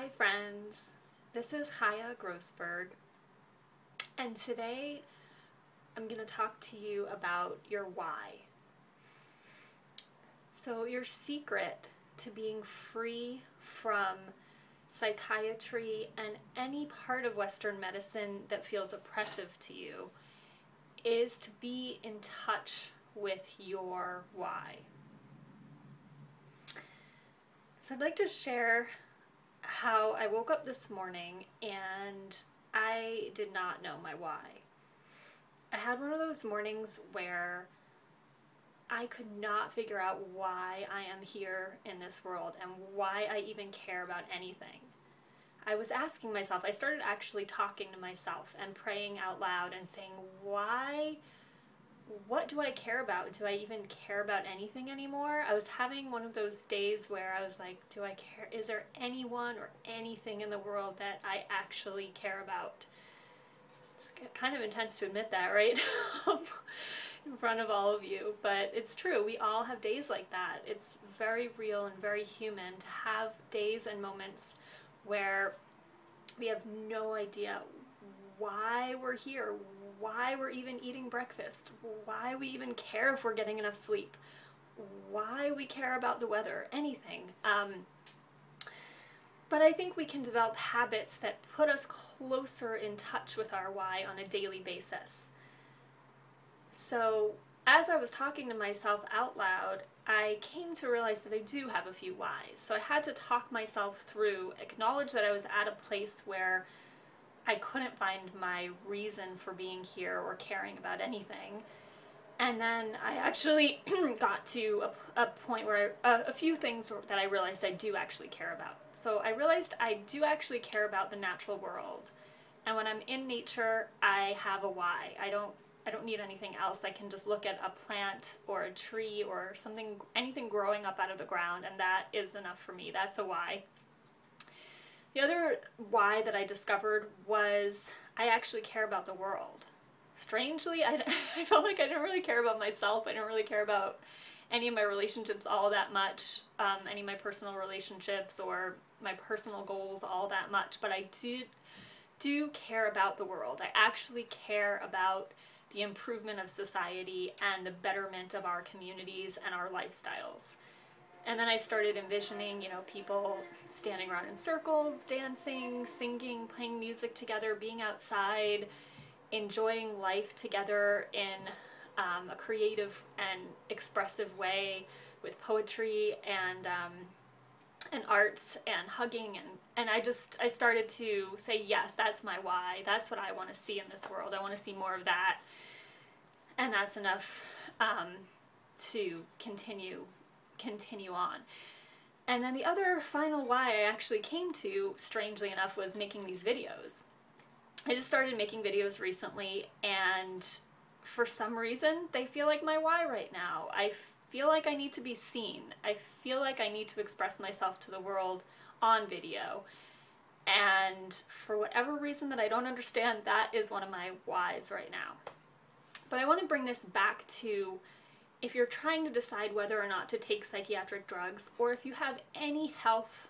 Hi friends, this is Chaya Grossberg, and today I'm going to talk to you about your why. So your secret to being free from psychiatry and any part of Western medicine that feels oppressive to you is to be in touch with your why. So I'd like to share how I woke up this morning and I did not know my why. I had one of those mornings where I could not figure out why I am here in this world and why I even care about anything. I was asking myself, I started actually talking to myself and praying out loud and saying, what do I care about? Do I even care about anything anymore? I was having one of those days where I was like, do I care? Is there anyone or anything in the world that I actually care about? It's kind of intense to admit that, right? In front of all of you, but it's true. We all have days like that. It's very real and very human to have days and moments where we have no idea why we're here, why we're even eating breakfast, why we even care if we're getting enough sleep, why we care about the weather, anything. But I think we can develop habits that put us closer in touch with our why on a daily basis. So as I was talking to myself out loud, I came to realize that I do have a few whys. So I had to talk myself through, acknowledge that I was at a place where I couldn't find my reason for being here or caring about anything. And then I actually got to a point where a few things that I realized I do actually care about. So I realized I do actually care about the natural world. And when I'm in nature, I have a why. I don't need anything else. I can just look at a plant or a tree or something, anything growing up out of the ground, and that is enough for me. That's a why. The other why that I discovered was I actually care about the world. Strangely, I felt like I didn't really care about myself. I didn't really care about any of my relationships all that much, any of my personal relationships or my personal goals all that much, but I do care about the world. I actually care about the improvement of society and the betterment of our communities and our lifestyles. And then I started envisioning, people standing around in circles, dancing, singing, playing music together, being outside, enjoying life together in a creative and expressive way with poetry and arts and hugging. And I started to say, yes, that's my why. That's what I want to see in this world. I want to see more of that. And that's enough to continue on. And then the other final why I actually came to, strangely enough, was making these videos. I just started making videos recently, and for some reason they feel like my why right now. I feel like I need to be seen. I feel like I need to express myself to the world on video. And for whatever reason that I don't understand, that is one of my whys right now. But I want to bring this back to, if you're trying to decide whether or not to take psychiatric drugs, or if you have any health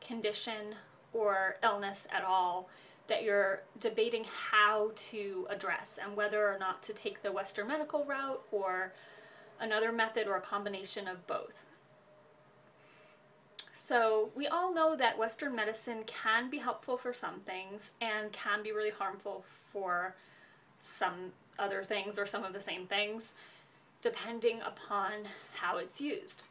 condition or illness at all that you're debating how to address and whether or not to take the Western medical route or another method or a combination of both. So we all know that Western medicine can be helpful for some things and can be really harmful for some other things or some of the same things, depending upon how it's used.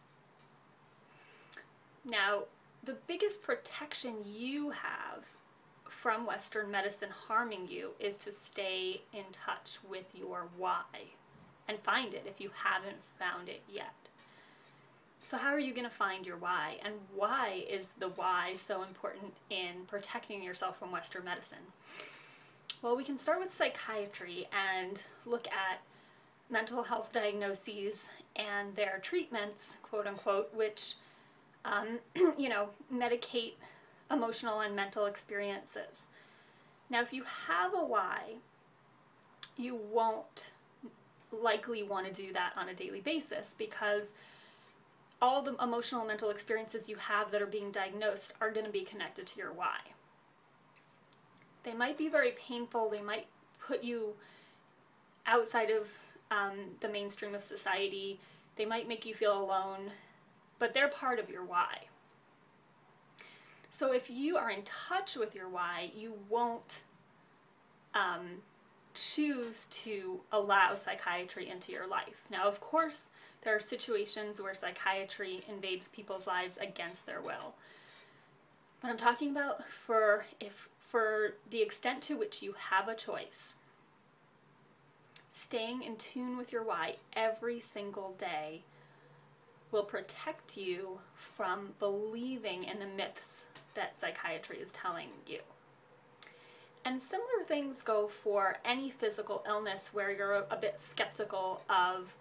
Now, the biggest protection you have from Western medicine harming you is to stay in touch with your why and find it if you haven't found it yet. So how are you going to find your why? And why is the why so important in protecting yourself from Western medicine? Well, we can start with psychiatry and look at mental health diagnoses and their treatments, quote unquote, which, medicate emotional and mental experiences. Now, if you have a why, you won't likely want to do that on a daily basis because all the emotional and mental experiences you have that are being diagnosed are going to be connected to your why. They might be very painful, they might put you outside of the mainstream of society, they might make you feel alone, but they're part of your why. So if you are in touch with your why, you won't choose to allow psychiatry into your life. Now, of course, there are situations where psychiatry invades people's lives against their will. But I'm talking about for the extent to which you have a choice, staying in tune with your why every single day will protect you from believing in the myths that psychiatry is telling you. And similar things go for any physical illness where you're a bit skeptical of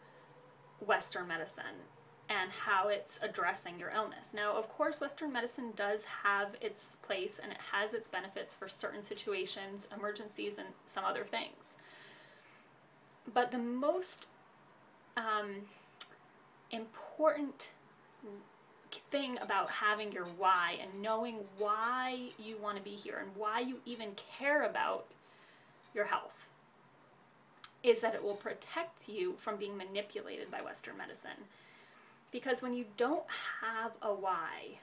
Western medicine and how it's addressing your illness. Now, of course, Western medicine does have its place and it has its benefits for certain situations, emergencies, and some other things. But the most important thing about having your why and knowing why you want to be here and why you even care about your health is that it will protect you from being manipulated by Western medicine. Because when you don't have a why,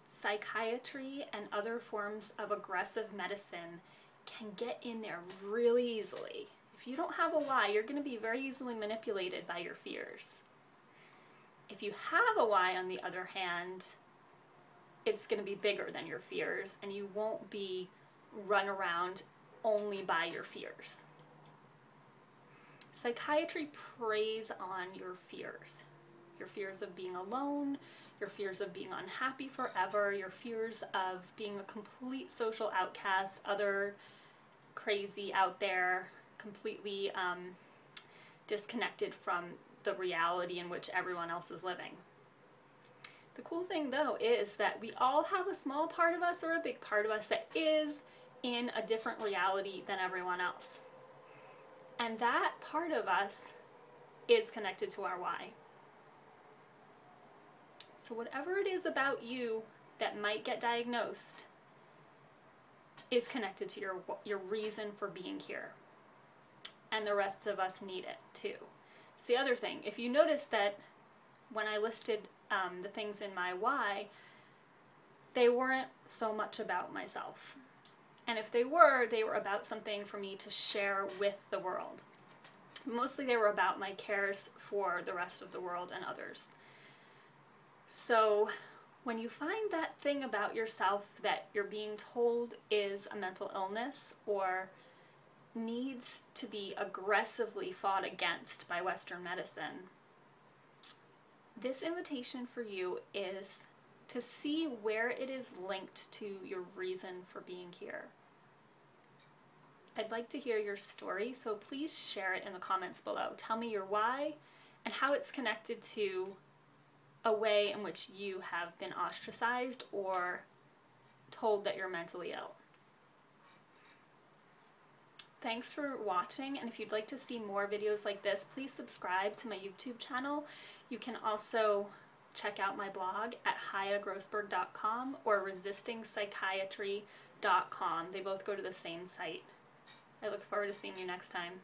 psychiatry and other forms of aggressive medicine can get in there really easily. If you don't have a why, you're going to be very easily manipulated by your fears. If you have a why, on the other hand, it's going to be bigger than your fears, and you won't be run around only by your fears. Psychiatry preys on your fears of being alone, your fears of being unhappy forever, your fears of being a complete social outcast, other crazy out there, completely disconnected from the reality in which everyone else is living. The cool thing though is that we all have a small part of us or a big part of us that is in a different reality than everyone else. And that part of us is connected to our why. So whatever it is about you that might get diagnosed is connected to your reason for being here. And the rest of us need it too. It's the other thing. If you notice that when I listed the things in my why, they weren't so much about myself. And if they were about something for me to share with the world. Mostly they were about my cares for the rest of the world and others. So when you find that thing about yourself that you're being told is a mental illness or needs to be aggressively fought against by Western medicine, this invitation for you is to see where it is linked to your reason for being here. I'd like to hear your story, so please share it in the comments below. Tell me your why and how it's connected to a way in which you have been ostracized or told that you're mentally ill. Thanks for watching, and if you'd like to see more videos like this, please subscribe to my YouTube channel. You can also check out my blog at chayagrossberg.com or resistingpsychiatry.com. They both go to the same site. I look forward to seeing you next time.